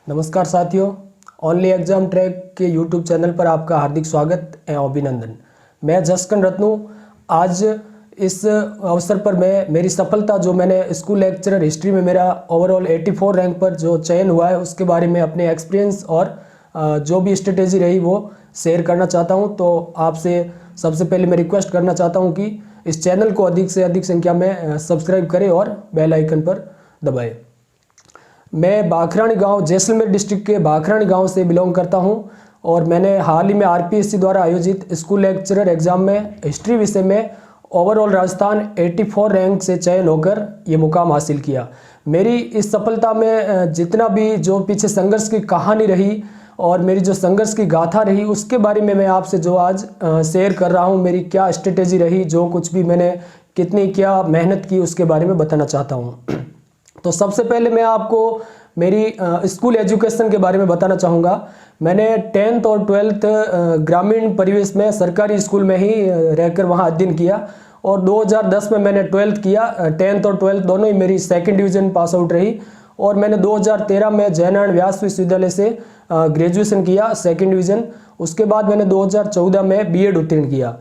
नमस्कार साथियों, only exam track के यूट्यूब चैनल पर आपका हार्दिक स्वागत एवं अभिनंदन। मैं जसकन रत्नू। आज इस अवसर पर मैं मेरी सफलता जो मैंने स्कूल लेक्चरर हिस्ट्री में मेरा ओवरऑल 84 रैंक पर जो चयन हुआ है उसके बारे में अपने एक्सपीरियंस और जो भी स्ट्रेटेजी रही वो शेयर करना चाहता हूं। तो आपसे सबसे पहले मैं रिक्वेस्ट करना चाहता हूं कि इस चैनल को अधिक से अधिक संख्या में सब्सक्राइब करें और बेल आइकन पर दबाएं। मैं भाखरानी गांव जैसलमेर डिस्ट्रिक्ट के भाखरानी गांव से बिलोंग करता हूं और मैंने हाल ही में आरपीएससी द्वारा आयोजित स्कूल लेक्चरर एग्जाम में हिस्ट्री विषय में ओवरऑल राजस्थान 84 रैंक से चयन होकर ये मुकाम हासिल किया। मेरी इस सफलता में जितना भी जो पीछे संघर्ष की कहानी रही और मेरी जो संघर्ष की गाथा रही उसके बारे में मैं आपसे जो आज शेयर कर रहा हूँ। मेरी क्या स्ट्रेटेजी रही, जो कुछ भी मैंने कितनी क्या मेहनत की उसके बारे में बताना चाहता हूँ। तो सबसे पहले मैं आपको मेरी स्कूल एजुकेशन के बारे में बताना चाहूँगा। मैंने 10th और 12th ग्रामीण परिवेश में सरकारी स्कूल में ही रहकर वहाँ अध्ययन किया और 2010 में मैंने 12th किया। 10th और 12th दोनों ही मेरी सेकंड डिवीज़न पास आउट रही और मैंने 2013 में जयनारायण व्यास विश्वविद्यालय से ग्रेजुएशन किया सेकंड डिवीज़न। उसके बाद मैंने 2014 में बीएड उत्तीर्ण किया।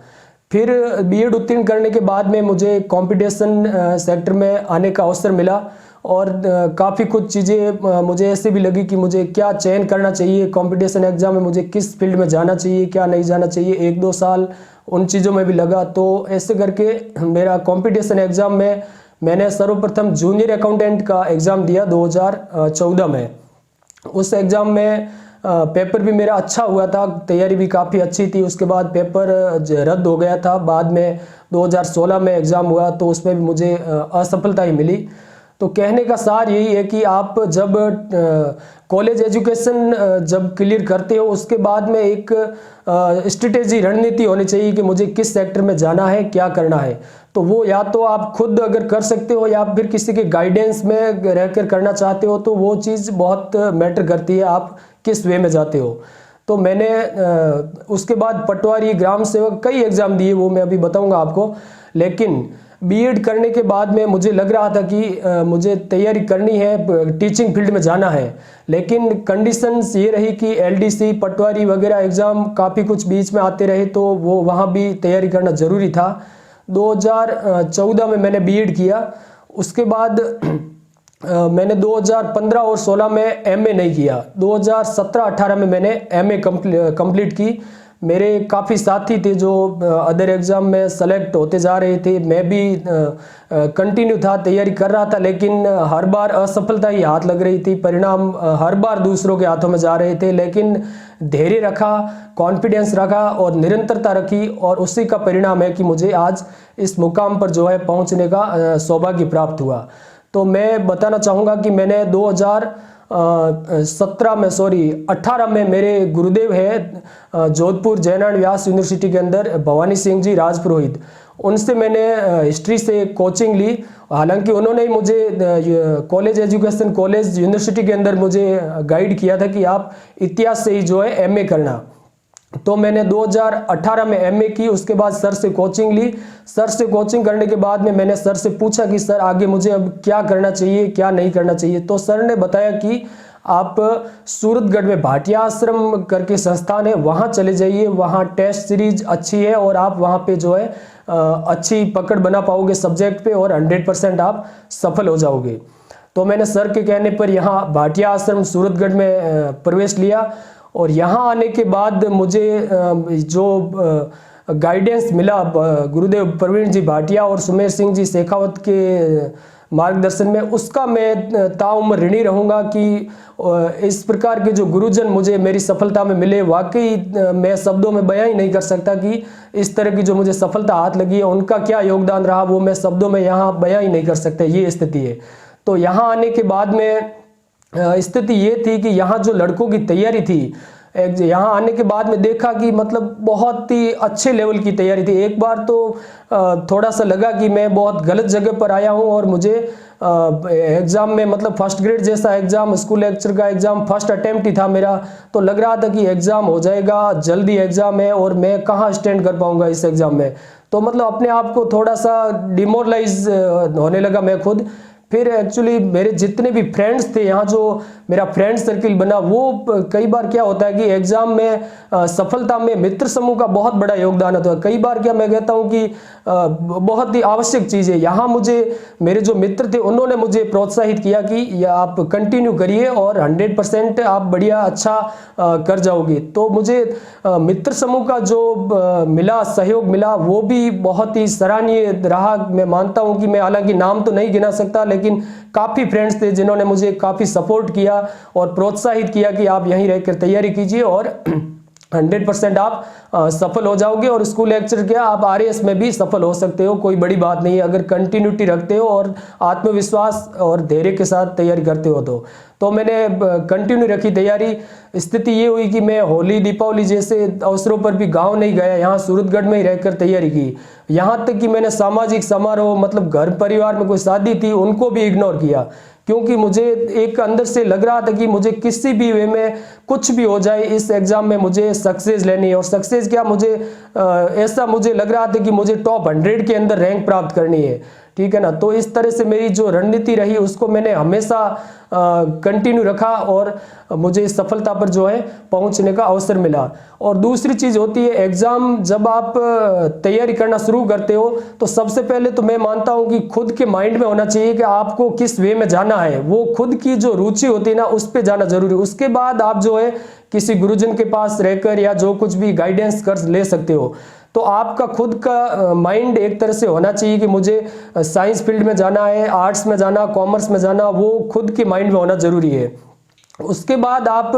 फिर बीएड उत्तीर्ण करने के बाद में मुझे कंपटीशन सेक्टर में आने का अवसर मिला और काफ़ी कुछ चीज़ें मुझे ऐसे भी लगी कि मुझे क्या चयन करना चाहिए कंपटीशन एग्ज़ाम में, मुझे किस फील्ड में जाना चाहिए क्या नहीं जाना चाहिए। 1-2 साल उन चीज़ों में भी लगा। तो ऐसे करके मेरा कंपटीशन एग्ज़ाम में मैंने सर्वप्रथम जूनियर अकाउंटेंट का एग्ज़ाम दिया 2014 में। उस एग्ज़ाम में पेपर भी मेरा अच्छा हुआ था, तैयारी भी काफ़ी अच्छी थी। उसके बाद पेपर रद्द हो गया था। बाद में 2016 में एग्ज़ाम हुआ तो उसमें भी मुझे असफलता ही मिली। तो कहने का सार यही है कि आप जब कॉलेज एजुकेशन जब क्लियर करते हो उसके बाद में एक स्ट्रेटेजी रणनीति होनी चाहिए कि मुझे किस सेक्टर में जाना है, क्या करना है। तो वो या तो आप खुद अगर कर सकते हो या फिर किसी के गाइडेंस में रहकर करना चाहते हो तो वो चीज़ बहुत मैटर करती है, आप किस वे में जाते हो। तो मैंने उसके बाद पटवारी, ग्राम सेवक कई एग्ज़ाम दिए, वो मैं अभी बताऊंगा आपको। लेकिन बीएड करने के बाद में मुझे लग रहा था कि मुझे तैयारी करनी है, टीचिंग फील्ड में जाना है। लेकिन कंडीशंस ये रही कि एलडीसी, पटवारी वगैरह एग्ज़ाम काफ़ी कुछ बीच में आते रहे तो वो वहाँ भी तैयारी करना ज़रूरी था। 2014 में मैंने बीएड किया। उसके बाद मैंने 2015 और 16 में एमए नहीं किया। 2017-18 में मैंने एमए कंप्लीट की। मेरे काफ़ी साथी थे जो अदर एग्ज़ाम में सेलेक्ट होते जा रहे थे, मैं भी कंटिन्यू था, तैयारी कर रहा था। लेकिन हर बार असफलता ही हाथ लग रही थी, परिणाम हर बार दूसरों के हाथों में जा रहे थे। लेकिन धैर्य रखा, कॉन्फिडेंस रखा और निरंतरता रखी और उसी का परिणाम है कि मुझे आज इस मुकाम पर जो है पहुंचने का सौभाग्य प्राप्त हुआ। तो मैं बताना चाहूँगा कि मैंने 18 में मेरे गुरुदेव है जोधपुर जयनारायण व्यास यूनिवर्सिटी के अंदर भवानी सिंह जी राजपुरोहित, उनसे मैंने हिस्ट्री से कोचिंग ली। हालांकि उन्होंने ही मुझे कॉलेज एजुकेशन, कॉलेज यूनिवर्सिटी के अंदर मुझे गाइड किया था कि आप इतिहास से ही जो है एमए करना। तो मैंने 2018 में एमए की। उसके बाद सर से कोचिंग ली। सर से कोचिंग करने के बाद में मैंने सर से पूछा कि सर आगे मुझे अब क्या करना चाहिए, क्या नहीं करना चाहिए। तो सर ने बताया कि आप सूरतगढ़ में भाटिया आश्रम करके संस्थान है, वहाँ चले जाइए, वहाँ टेस्ट सीरीज अच्छी है और आप वहाँ पे जो है अच्छी पकड़ बना पाओगे सब्जेक्ट पे और 100% आप सफल हो जाओगे। तो मैंने सर के कहने पर यहाँ भाटिया आश्रम सूरतगढ़ में प्रवेश लिया और यहाँ आने के बाद मुझे जो गाइडेंस मिला गुरुदेव प्रवीण जी भाटिया और सुमेर सिंह जी शेखावत के मार्गदर्शन में, उसका मैं ताउम्र ऋणी रहूँगा कि इस प्रकार के जो गुरुजन मुझे मेरी सफलता में मिले, वाकई मैं शब्दों में बयां ही नहीं कर सकता कि इस तरह की जो मुझे सफलता हाथ लगी है उनका क्या योगदान रहा, वो मैं शब्दों में यहाँ बयां ही नहीं कर सकता। ये स्थिति है। तो यहाँ आने के बाद में स्थिति ये थी कि यहाँ जो लड़कों की तैयारी थी, यहाँ आने के बाद में देखा कि मतलब बहुत ही अच्छे लेवल की तैयारी थी। एक बार तो थोड़ा सा लगा कि मैं बहुत गलत जगह पर आया हूँ और मुझे एग्ज़ाम में मतलब फर्स्ट ग्रेड जैसा एग्ज़ाम, स्कूल लेक्चर का एग्ज़ाम फर्स्ट अटेम्प्ट ही था मेरा। तो लग रहा था कि एग्ज़ाम हो जाएगा, जल्दी एग्ज़ाम है और मैं कहाँ स्टैंड कर पाऊँगा इस एग्ज़ाम में। तो मतलब अपने आप को थोड़ा सा डिमोरलाइज होने लगा मैं खुद। फिर एक्चुअली मेरे जितने भी फ्रेंड्स थे यहाँ, जो मेरा फ्रेंड सर्किल बना, वो कई बार क्या होता है कि एग्ज़ाम में सफलता में मित्र समूह का बहुत बड़ा योगदान होता है। कई बार क्या मैं कहता हूँ कि बहुत ही आवश्यक चीज़ है। यहाँ मुझे मेरे जो मित्र थे उन्होंने मुझे प्रोत्साहित किया कि ये आप कंटिन्यू करिए और 100% आप बढ़िया अच्छा कर जाओगे। तो मुझे मित्र समूह का जो मिला, सहयोग मिला, वो भी बहुत ही सराहनीय रहा। मैं मानता हूँ कि मैं हालांकि नाम तो नहीं गिना सकता, लेकिन काफ़ी फ्रेंड्स थे जिन्होंने मुझे काफ़ी सपोर्ट किया और प्रोत्साहित किया कि आप यहीं रहकर तैयारी कीजिए और 100% आप सफल हो जाओगे। और स्कूल लेक्चर क्या, आप RAS में भी सफल हो सकते हो, कोई बड़ी बात नहीं है अगर कंटिन्यूटी रखते हो और आत्मविश्वास और धैर्य के साथ तैयारी करते हो। तो मैंने कंटिन्यू रखी तैयारी। स्थिति ये हुई कि मैं होली, दीपावली जैसे अवसरों पर भी गांव नहीं गया, यहाँ सूरतगढ़ में ही रहकर तैयारी की। यहाँ तक कि मैंने सामाजिक समारोह, मतलब घर परिवार में कोई शादी थी, उनको भी इग्नोर किया, क्योंकि मुझे एक अंदर से लग रहा था कि मुझे किसी भी वे में कुछ भी हो जाए, इस एग्ज़ाम में मुझे सक्सेस लेनी है। और सक्सेस क्या, मुझे ऐसा मुझे लग रहा था कि मुझे टॉप 100 के अंदर रैंक प्राप्त करनी है, ठीक है ना। तो इस तरह से मेरी जो रणनीति रही उसको मैंने हमेशा कंटिन्यू रखा और मुझे इस सफलता पर जो है पहुंचने का अवसर मिला। और दूसरी चीज़ होती है, एग्ज़ाम जब आप तैयारी करना शुरू करते हो तो सबसे पहले तो मैं मानता हूं कि खुद के माइंड में होना चाहिए कि आपको किस वे में जाना है। वो खुद की जो रुचि होती है ना, उस पर जाना जरूरी है। उसके बाद आप जो है किसी गुरुजन के पास रहकर या जो कुछ भी गाइडेंस कर ले सकते हो। तो आपका खुद का माइंड एक तरह से होना चाहिए कि मुझे साइंस फील्ड में जाना है, आर्ट्स में जाना, कॉमर्स में जाना, वो खुद के माइंड में होना जरूरी है। उसके बाद आप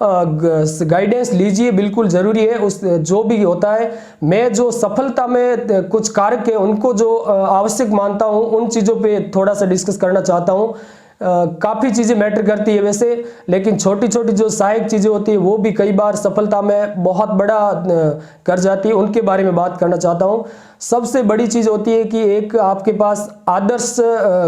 गाइडेंस लीजिए, बिल्कुल ज़रूरी है। उस जो भी होता है, मैं जो सफलता में कुछ कारक है उनको जो आवश्यक मानता हूँ, उन चीज़ों पे थोड़ा सा डिस्कस करना चाहता हूँ। काफ़ी चीज़ें मैटर करती है वैसे, लेकिन छोटी छोटी जो सहायक चीज़ें होती है वो भी कई बार सफलता में बहुत बड़ा कर जाती है, उनके बारे में बात करना चाहता हूँ। सबसे बड़ी चीज़ होती है कि एक आपके पास आदर्श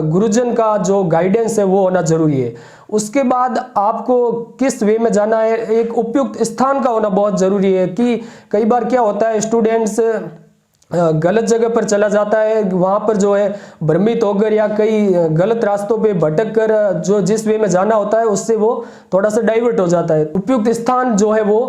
गुरुजन का जो गाइडेंस है वो होना जरूरी है। उसके बाद आपको किस वे में जाना है, एक उपयुक्त स्थान का होना बहुत ज़रूरी है। कि कई बार क्या होता है, स्टूडेंट्स गलत जगह पर चला जाता है, वहाँ पर जो है भ्रमित होकर या कई गलत रास्तों पे भटक कर जो जिस वे में जाना होता है उससे वो थोड़ा सा डाइवर्ट हो जाता है। उपयुक्त स्थान जो है वो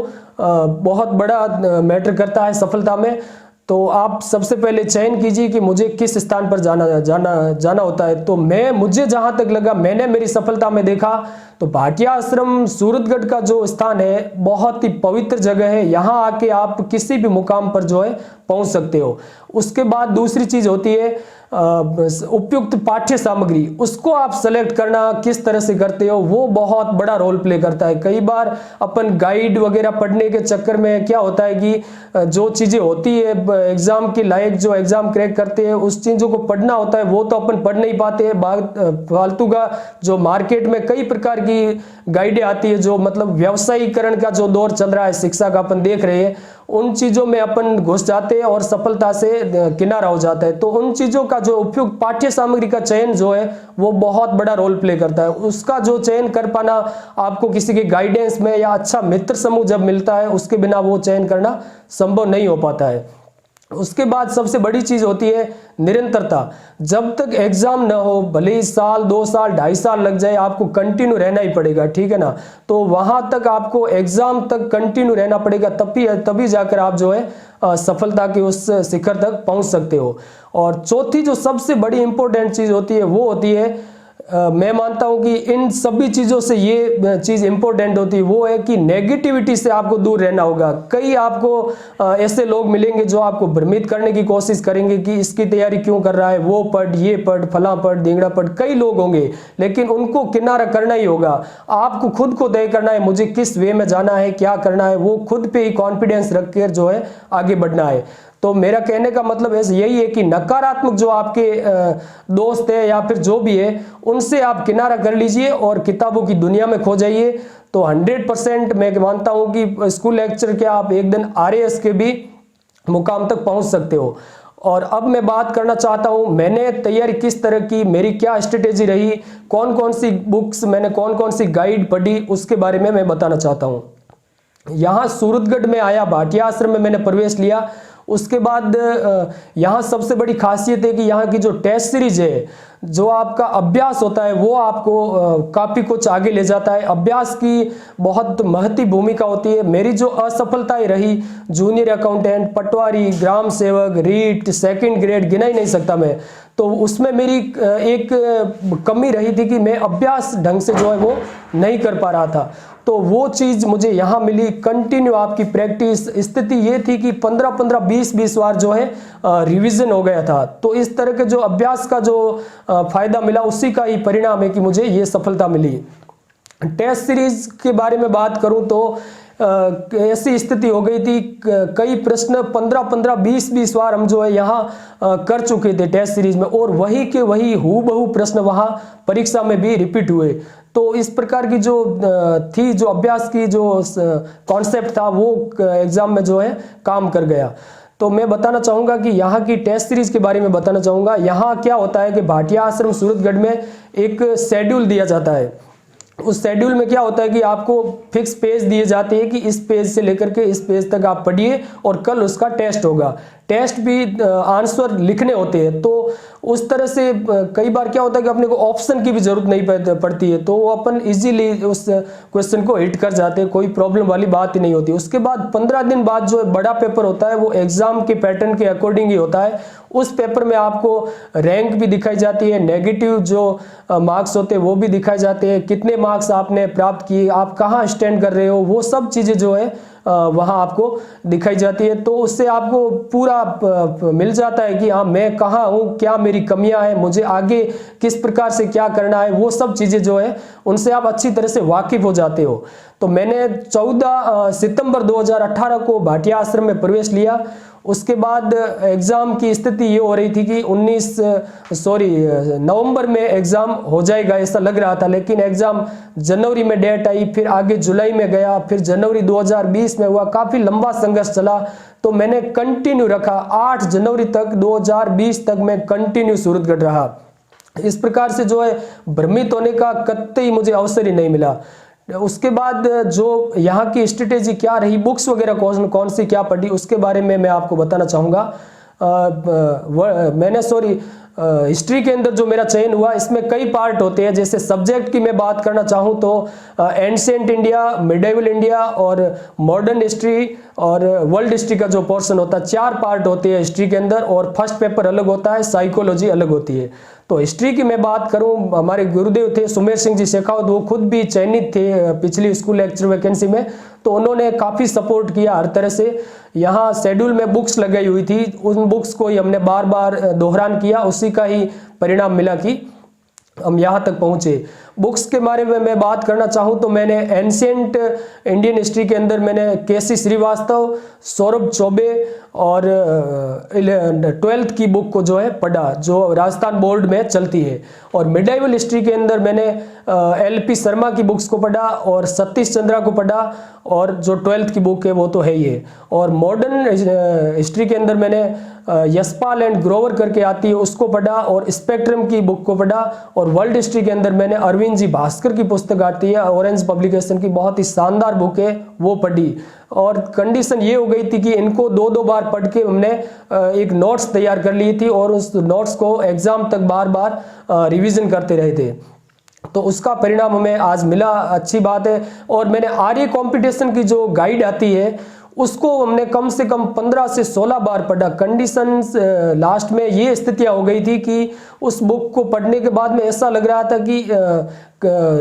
बहुत बड़ा मैटर करता है सफलता में। तो आप सबसे पहले चयन कीजिए कि मुझे किस स्थान पर जाना होता है। तो मुझे जहाँ तक लगा, मैंने मेरी सफलता में देखा तो भाटिया आश्रम सूरतगढ़ का जो स्थान है बहुत ही पवित्र जगह है। यहाँ आके आप किसी भी मुकाम पर जो है पहुँच सकते हो। उसके बाद दूसरी चीज़ होती है उपयुक्त पाठ्य सामग्री, उसको आप सेलेक्ट करना किस तरह से करते हो वो बहुत बड़ा रोल प्ले करता है। कई बार अपन गाइड वगैरह पढ़ने के चक्कर में क्या होता है कि जो चीज़ें होती है एग्ज़ाम के लायक, जो एग्ज़ाम क्रैक करते हैं, उस चीज़ों को पढ़ना होता है वो तो अपन पढ़ नहीं पाते हैं। फालतू का जो मार्केट में कई प्रकार की गाइडें आती है, जो मतलब व्यवसायीकरण का जो दौर चल रहा है शिक्षा का अपन देख रहे हैं, उन चीज़ों में अपन घुस जाते हैं और सफलता से किनारा हो जाता है। तो उन चीज़ों का जो उपयुक्त पाठ्य सामग्री का चयन जो है वो बहुत बड़ा रोल प्ले करता है। उसका जो चयन कर पाना आपको किसी के गाइडेंस में या अच्छा मित्र समूह जब मिलता है उसके बिना वो चयन करना संभव नहीं हो पाता है। उसके बाद सबसे बड़ी चीज़ होती है निरंतरता। जब तक एग्ज़ाम ना हो, भले ही साल, 2 साल, 2.5 साल लग जाए, आपको कंटिन्यू रहना ही पड़ेगा, ठीक है ना। तो वहाँ तक आपको एग्ज़ाम तक कंटिन्यू रहना पड़ेगा, तभी जाकर आप जो है सफलता के उस शिखर तक पहुँच सकते हो। और चौथी जो सबसे बड़ी इंपॉर्टेंट चीज़ होती है वो होती है, मैं मानता हूं कि इन सभी चीज़ों से ये चीज़ इंपॉर्टेंट होती है वो है कि नेगेटिविटी से आपको दूर रहना होगा। कई आपको ऐसे लोग मिलेंगे जो आपको भ्रमित करने की कोशिश करेंगे कि इसकी तैयारी क्यों कर रहा है, वो पढ़, ये पढ़, फला पढ़, ढींगड़ा पढ़, कई लोग होंगे, लेकिन उनको किनारा करना ही होगा। आपको खुद को तय करना है मुझे किस वे में जाना है, क्या करना है, वो खुद पे ही कॉन्फिडेंस रख कर जो है आगे बढ़ना है। तो मेरा कहने का मतलब ऐसे यही है कि नकारात्मक जो आपके दोस्त है या फिर जो भी है उनसे आप किनारा कर लीजिए और किताबों की दुनिया में खो जाइए। तो 100% मैं मानता हूं कि स्कूल लेक्चर के आप एक दिन RAS के भी मुकाम तक पहुंच सकते हो। और अब मैं बात करना चाहता हूं मैंने तैयारी किस तरह की, मेरी क्या स्ट्रेटेजी रही, कौन कौन सी बुक्स मैंने, कौन कौन सी गाइड पढ़ी, उसके बारे में मैं बताना चाहता हूं। यहाँ सूरतगढ़ में आया, भाटिया आश्रम में मैंने प्रवेश लिया। उसके बाद यहाँ सबसे बड़ी खासियत है कि यहाँ की जो टेस्ट सीरीज है, जो आपका अभ्यास होता है वो आपको काफ़ी कुछ आगे ले जाता है। अभ्यास की बहुत महत्वपूर्ण भूमिका होती है। मेरी जो असफलताएं रही, जूनियर अकाउंटेंट, पटवारी, ग्राम सेवक, रीट, सेकंड ग्रेड, गिना ही नहीं सकता मैं, तो उसमें मेरी एक कमी रही थी कि मैं अभ्यास ढंग से जो है वो नहीं कर पा रहा था। तो वो चीज़ मुझे यहाँ मिली, कंटिन्यू आपकी प्रैक्टिस। स्थिति ये थी कि 15-15, 20-20 बार जो है रिवीजन हो गया था। तो इस तरह के जो अभ्यास का जो फायदा मिला, उसी का ही परिणाम है कि मुझे ये सफलता मिली। टेस्ट सीरीज के बारे में बात करूं तो ऐसी स्थिति हो गई थी, कई प्रश्न 15-15, 20-20 बार हम जो है यहाँ कर चुके थे टेस्ट सीरीज में, और वही के वही हूबहू प्रश्न वहाँ परीक्षा में भी रिपीट हुए। तो इस प्रकार की जो थी, जो अभ्यास की जो कॉन्सेप्ट था, वो एग्जाम में जो है काम कर गया। तो मैं बताना चाहूँगा कि यहाँ की टेस्ट सीरीज के बारे में बताना चाहूँगा। यहाँ क्या होता है कि भाटिया आश्रम सूरतगढ़ में एक शेड्यूल दिया जाता है। उस शेड्यूल में क्या होता है कि आपको फिक्स पेज दिए जाते हैं कि इस पेज से लेकर के इस पेज तक आप पढ़िए और कल उसका टेस्ट होगा। टेस्ट भी आंसर लिखने होते हैं। तो उस तरह से कई बार क्या होता है कि अपने को ऑप्शन की भी जरूरत नहीं पड़ती है, तो वो अपन इजीली उस क्वेश्चन को हिट कर जाते हैं, कोई प्रॉब्लम वाली बात ही नहीं होती। उसके बाद 15 दिन बाद जो बड़ा पेपर होता है, वो एग्जाम के पैटर्न के अकॉर्डिंग ही होता है। उस पेपर में आपको रैंक भी दिखाई जाती है, नेगेटिव जो मार्क्स होते हैं वो भी दिखाए जाते हैं, कितने मार्क्स आपने प्राप्त किए, आप कहाँ स्टैंड कर रहे हो, वो सब चीज़ें जो है वहाँ आपको दिखाई जाती है। तो उससे आपको पूरा मिल जाता है कि हाँ मैं कहाँ हूँ, क्या मेरी कमियां हैं, मुझे आगे किस प्रकार से क्या करना है, वो सब चीज़ें जो है उनसे आप अच्छी तरह से वाकिफ हो जाते हो। तो मैंने 14 सितंबर 2018 को भाटिया आश्रम में प्रवेश लिया। उसके बाद एग्ज़ाम की स्थिति ये हो रही थी कि नवंबर में एग्ज़ाम हो जाएगा ऐसा लग रहा था, लेकिन एग्ज़ाम जनवरी में डेट आई, फिर आगे जुलाई में गया, फिर जनवरी 2020 में हुआ। काफ़ी लंबा संघर्ष चला। तो मैंने कंटिन्यू रखा, 8 जनवरी तक 2020 तक मैं कंटिन्यू सूरतगढ़ रहा। इस प्रकार से जो है भ्रमित होने का कतई मुझे अवसर ही नहीं मिला। उसके बाद जो यहाँ की स्ट्रेटेजी क्या रही, बुक्स वगैरह कौन सी क्या पढ़ी, उसके बारे में मैं आपको बताना चाहूँगा। हिस्ट्री के अंदर जो मेरा चयन हुआ, इसमें कई पार्ट होते हैं। जैसे सब्जेक्ट की मैं बात करना चाहूँ तो एंशिएंट इंडिया, मिडिवल इंडिया और मॉडर्न हिस्ट्री और वर्ल्ड हिस्ट्री का जो पोर्शन होता है, 4 पार्ट होते हैं हिस्ट्री के अंदर, और फर्स्ट पेपर अलग होता है, साइकोलॉजी अलग होती है। तो हिस्ट्री की मैं बात करूं, हमारे गुरुदेव थे सुमेर सिंह जी शेखावत, वो खुद भी चयनित थे पिछली स्कूल लेक्चर वैकेंसी में, तो उन्होंने काफ़ी सपोर्ट किया हर तरह से। यहाँ शेड्यूल में बुक्स लगाई हुई थी, उन बुक्स को ही हमने बार बार दोहरान किया, उसी का ही परिणाम मिला कि हम यहाँ तक पहुँचे। बुक्स के बारे में मैं बात करना चाहूँ तो मैंने एंशिएंट इंडियन हिस्ट्री के अंदर मैंने केसी श्रीवास्तव, सौरभ चौबे और 12th की बुक को जो है पढ़ा, जो राजस्थान बोर्ड में चलती है। और मिडिवल हिस्ट्री के अंदर मैंने LP शर्मा की बुक्स को पढ़ा और सतीश चंद्रा को पढ़ा, और जो 12th की बुक है वो तो है ही है। और मॉडर्न हिस्ट्री के अंदर मैंने यशपाल एंड ग्रोवर करके आती है, उसको पढ़ा, और स्पेक्ट्रम की बुक को पढ़ा। और वर्ल्ड हिस्ट्री के अंदर मैंने अरविंद जी भास्कर की पुस्तक आती है, ऑरेंज पब्लिकेशन की, बहुत ही शानदार बुक है, वो पढ़ी। और कंडीशन ये हो गई थी कि इनको 2-2 बार पढ़ के हमने एक नोट्स तैयार कर ली थी, और उस नोट्स को एग्जाम तक बार बार रिवीजन करते रहे थे। तो उसका परिणाम हमें आज मिला, अच्छी बात है। और मैंने आर्य कंपटीशन की जो गाइड आती है, उसको हमने कम से कम 15 से 16 बार पढ़ा। कंडीशन लास्ट में ये स्थितियां हो गई थी कि उस बुक को पढ़ने के बाद में ऐसा लग रहा था कि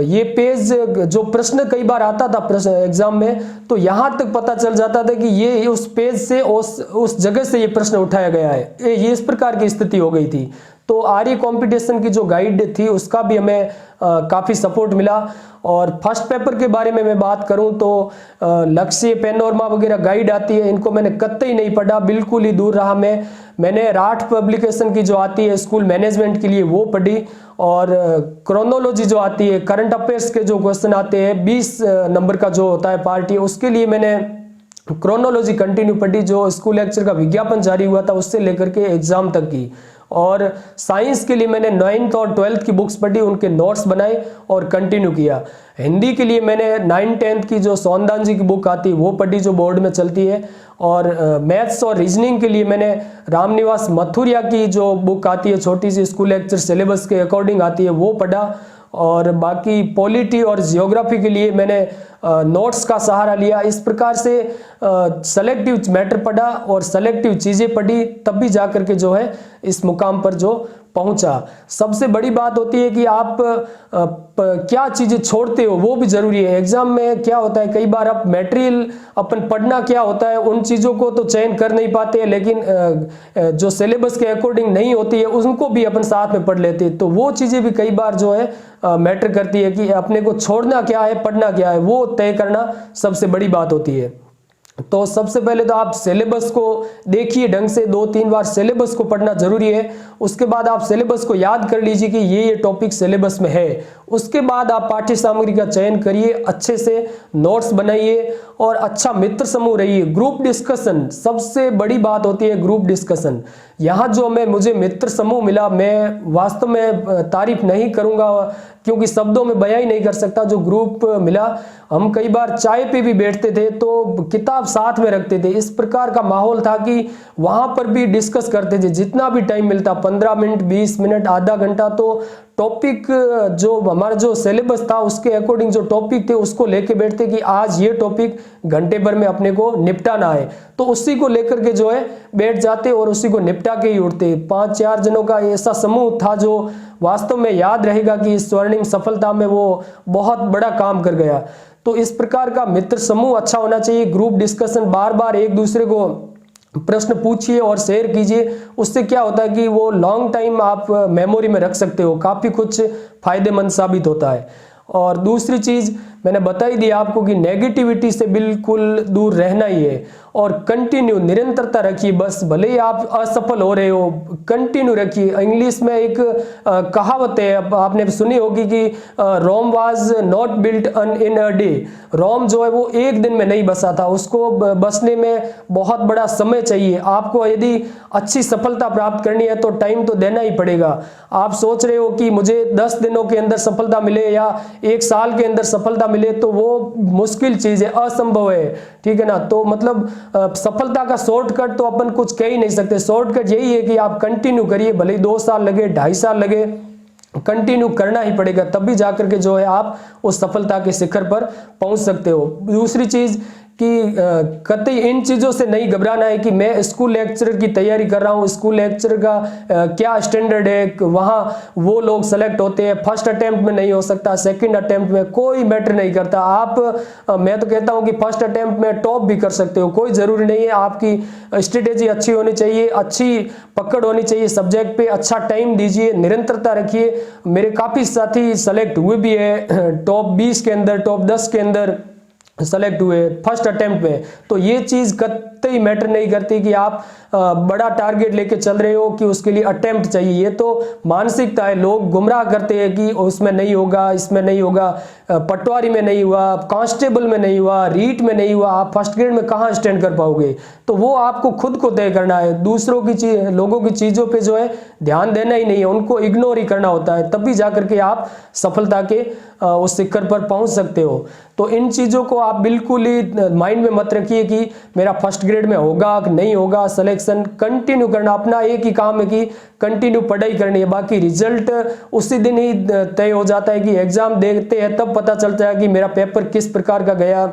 ये पेज, जो प्रश्न कई बार आता था प्रश्न एग्जाम में, तो यहाँ तक पता चल जाता था कि ये उस पेज से उस जगह से ये प्रश्न उठाया गया है। ये इस प्रकार की स्थिति हो गई थी। तो आर्य कंपटीशन की जो गाइड थी उसका भी हमें काफ़ी सपोर्ट मिला। और फर्स्ट पेपर के बारे में मैं बात करूं तो लक्ष्य, पैनोरमा वगैरह गाइड आती है, इनको मैंने कतई नहीं पढ़ा, बिल्कुल ही दूर रहा मैंने राठ पब्लिकेशन की जो आती है स्कूल मैनेजमेंट के लिए, वो पढ़ी। और क्रोनोलॉजी जो आती है, करंट अफेयर्स के जो क्वेश्चन आते हैं 20 नंबर का जो होता है पार्ट, उसके लिए मैंने क्रोनोलॉजी कंटिन्यू पढ़ी, जो स्कूल लेक्चर का विज्ञापन जारी हुआ था उससे लेकर के एग्जाम तक की। और साइंस के लिए मैंने 9th और 12th की बुक्स पढ़ी, उनके नोट्स बनाए और कंटिन्यू किया। हिंदी के लिए मैंने 9th 10th की जो सोनदान जी की बुक आती है वो पढ़ी, जो बोर्ड में चलती है। और मैथ्स और रीजनिंग के लिए मैंने रामनिवास मथुरिया की जो बुक आती है, छोटी सी स्कूल लेक्चर सिलेबस के अकॉर्डिंग आती है, वो पढ़ा। और बाकी पॉलिटी और जियोग्राफी के लिए मैंने नोट्स का सहारा लिया। इस प्रकार से सेलेक्टिव मैटर पढ़ा और सेलेक्टिव चीज़ें पढ़ी, तब भी जाकर के जो है इस मुकाम पर जो पहुंचा। सबसे बड़ी बात होती है कि आप क्या चीज़ें छोड़ते हो, वो भी ज़रूरी है। एग्जाम में क्या होता है, कई बार आप मटेरियल अपन पढ़ना क्या होता है, उन चीज़ों को तो चयन कर नहीं पाते, लेकिन जो सिलेबस के अकॉर्डिंग नहीं होती है उनको भी अपन साथ में पढ़ लेते हैं। तो वो चीज़ें भी कई बार जो है मैटर करती है कि अपने को छोड़ना क्या है, पढ़ना क्या है, वो तय करना सबसे बड़ी बात होती है। तो सबसे पहले तो आप सिलेबस को देखिए ढंग से, 2-3 बार सिलेबस को पढ़ना जरूरी है। उसके बाद आप सिलेबस को याद कर लीजिए कि ये टॉपिक सिलेबस में है। उसके बाद आप पाठ्य सामग्री का चयन करिए, अच्छे से नोट्स बनाइए और अच्छा मित्र समूह रहिए। ग्रुप डिस्कशन सबसे बड़ी बात होती है, ग्रुप डिस्कशन। यहाँ जो मुझे मित्र समूह मिला, मैं वास्तव में तारीफ नहीं करूँगा क्योंकि शब्दों में बयां ही नहीं कर सकता। जो ग्रुप मिला, हम कई बार चाय पे भी बैठते थे तो किताब साथ में रखते थे। इस प्रकार का माहौल था कि वहां पर भी डिस्कस करते थे, जितना भी टाइम मिलता, 15 मिनट, 20 मिनट, आधा घंटा। तो टॉपिक जो हमारा जो सिलेबस था उसके अकॉर्डिंग जो टॉपिक थे उसको लेके बैठते कि आज ये टॉपिक घंटे भर में अपने को निपटाना है, तो उसी को लेकर के जो है बैठ जाते और उसी को निपटा के ही उठते। 5-4 जनों का ऐसा समूह था जो वास्तव में याद रहेगा कि इस स्वर्णिम सफलता में वो बहुत बड़ा काम कर गया। तो इस प्रकार का मित्र समूह अच्छा होना चाहिए। ग्रुप डिस्कशन, बार बार एक दूसरे को प्रश्न पूछिए और शेयर कीजिए। उससे क्या होता है कि वो लॉन्ग टाइम आप मेमोरी में रख सकते हो, काफ़ी कुछ फायदेमंद साबित होता है। और दूसरी चीज़ मैंने बता ही दिया आपको कि नेगेटिविटी से बिल्कुल दूर रहना ही है और कंटिन्यू निरंतरता रखिए। बस भले ही आप असफल हो रहे हो, कंटिन्यू रखिए। इंग्लिश में एक कहावत है, आपने सुनी होगी कि Rome was not built in a day. Rome जो है वो एक दिन में नहीं बसा था, उसको बसने में बहुत बड़ा समय चाहिए। आपको यदि अच्छी सफलता प्राप्त करनी है तो टाइम तो देना ही पड़ेगा। आप सोच रहे हो कि मुझे 10 दिनों के अंदर सफलता मिले या 1 साल के अंदर सफलता मिले, तो वो मुश्किल चीज है, असंभव है, ठीक है ना। तो मतलब सफलता का शॉर्टकट तो अपन कुछ कह ही नहीं सकते। शॉर्टकट यही है कि आप कंटिन्यू करिए, भले ही 2 साल लगे, 2.5 साल लगे, कंटिन्यू करना ही पड़ेगा, तब भी जाकर के जो है आप उस सफलता के शिखर पर पहुंच सकते हो। दूसरी चीज कि कतई इन चीज़ों से नहीं घबराना है कि मैं स्कूल लेक्चरर की तैयारी कर रहा हूँ, स्कूल लेक्चरर का क्या स्टैंडर्ड है, वहाँ वो लोग सेलेक्ट होते हैं, फर्स्ट अटेम्प्ट में नहीं हो सकता, सेकंड अटेम्प्ट में, कोई मैटर नहीं करता। आप मैं तो कहता हूँ कि फर्स्ट अटेम्प्ट में टॉप भी कर सकते हो, कोई ज़रूरी नहीं है। आपकी स्ट्रेटेजी अच्छी होनी चाहिए, अच्छी पकड़ होनी चाहिए सब्जेक्ट पे, अच्छा टाइम दीजिए, निरंतरता रखिए। मेरे काफ़ी साथी सेलेक्ट हुए भी है, टॉप 20 के अंदर, टॉप 10 के अंदर सेलेक्ट हुए फर्स्ट अटेम्प्ट में। तो ये चीज़ कतई मैटर नहीं करती कि आप बड़ा टारगेट लेके चल रहे हो कि उसके लिए अटेम्प्ट चाहिए। ये तो मानसिकता है, लोग गुमराह करते हैं कि उसमें नहीं होगा, इसमें नहीं होगा, पटवारी में नहीं हुआ, कांस्टेबल में नहीं हुआ, रीट में नहीं हुआ, आप फर्स्ट ग्रेड में कहाँ स्टैंड कर पाओगे। तो वो आपको खुद को तय करना है। दूसरों की चीज, लोगों की चीज़ों पे जो है ध्यान देना ही नहीं है, उनको इग्नोर ही करना होता है, तब भी जाकर के आप सफलता के उस शिखर पर पहुंच सकते हो। तो इन चीज़ों को आप बिल्कुल ही माइंड में मत रखिए कि मेरा फर्स्ट ग्रेड में होगा कि नहीं होगा। सिलेक्शन कंटिन्यू करना, अपना एक ही काम है कि कंटिन्यू पढ़ाई करनी है, बाकी रिजल्ट उसी दिन ही तय हो जाता है कि एग्जाम देखते हैं तब पता चलता है कि मेरा पेपर किस प्रकार का गया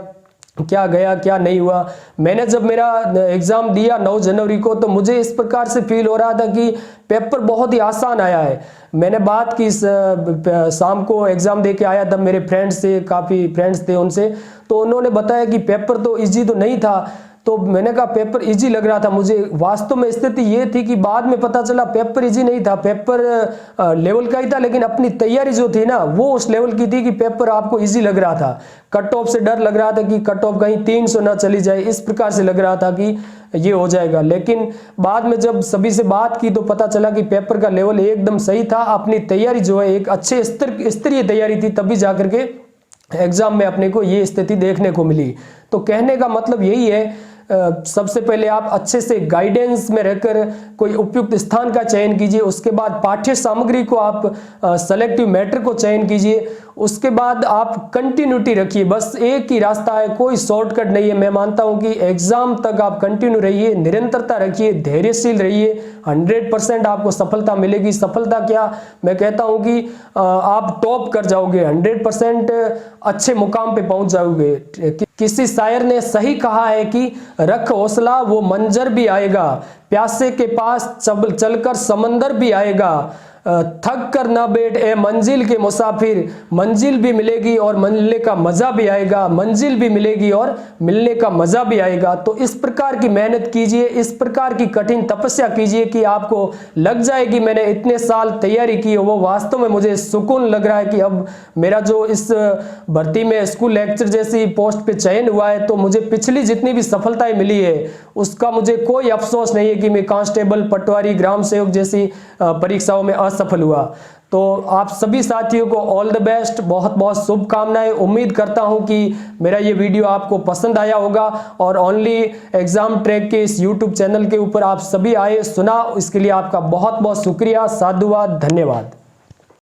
क्या नहीं हुआ। मैंने जब मेरा एग्जाम दिया 9 जनवरी को, तो मुझे इस प्रकार से फील हो रहा था कि पेपर बहुत ही आसान आया है। मैंने बात की, शाम को एग्जाम दे के आया, तब मेरे फ्रेंड्स से, काफ़ी फ्रेंड्स थे उनसे, तो उन्होंने बताया कि पेपर तो इजी तो नहीं था। तो मैंने कहा पेपर इजी लग रहा था मुझे। वास्तव में स्थिति ये थी कि बाद में पता चला पेपर इजी नहीं था, पेपर लेवल का ही था, लेकिन अपनी तैयारी जो थी ना वो उस लेवल की थी कि पेपर आपको इजी लग रहा था। कट ऑफ से डर लग रहा था कि कट ऑफ कहीं 300 ना चली जाए, इस प्रकार से लग रहा था कि ये हो जाएगा। लेकिन बाद में जब सभी से बात की तो पता चला कि पेपर का लेवल एकदम सही था। अपनी तैयारी जो है एक अच्छे स्तरीय तैयारी थी, तभी जाकर के एग्जाम में अपने को ये स्थिति देखने को मिली। तो कहने का मतलब यही है, सबसे पहले आप अच्छे से गाइडेंस में रहकर कोई उपयुक्त स्थान का चयन कीजिए। उसके बाद पाठ्य सामग्री को आप सेलेक्टिव मैटर को चयन कीजिए। उसके बाद आप कंटिन्यूटी रखिए। बस एक ही रास्ता है, कोई शॉर्टकट नहीं है। मैं मानता हूं कि एग्जाम तक आप कंटिन्यू रहिए, निरंतरता रखिए, धैर्यशील रहिए। 100% आपको सफलता मिलेगी। सफलता क्या, मैं कहता हूं कि आप टॉप कर जाओगे, 100% अच्छे मुकाम पे पहुंच जाओगे। किसी शायर ने सही कहा है कि रख हौसला वो मंजर भी आएगा, प्यासे के पास चलकर समंदर भी आएगा। थक कर ना बैठ ए मंजिल के मुसाफिर, मंजिल भी मिलेगी और मिलने का मजा भी आएगा, मंजिल भी मिलेगी और मिलने का मजा भी आएगा। तो इस प्रकार की मेहनत कीजिए, इस प्रकार की कठिन तपस्या कीजिए कि आपको लग जाएगी मैंने इतने साल तैयारी की, वो वास्तव में मुझे सुकून लग रहा है कि अब मेरा जो इस भर्ती में स्कूल लेक्चर जैसी पोस्ट पे चयन हुआ है, तो मुझे पिछली जितनी भी सफलताएं मिली है उसका मुझे कोई अफसोस नहीं है कि मैं कांस्टेबल, पटवारी, ग्राम सेवक जैसी परीक्षाओं में असफल हुआ। तो आप सभी साथियों को ऑल द बेस्ट, बहुत बहुत शुभकामनाएं। उम्मीद करता हूं कि मेरा ये वीडियो आपको पसंद आया होगा और ओनली एग्जाम ट्रैक के इस यूट्यूब चैनल के ऊपर आप सभी आए, सुना, इसके लिए आपका बहुत बहुत शुक्रिया, साधुवाद, धन्यवाद।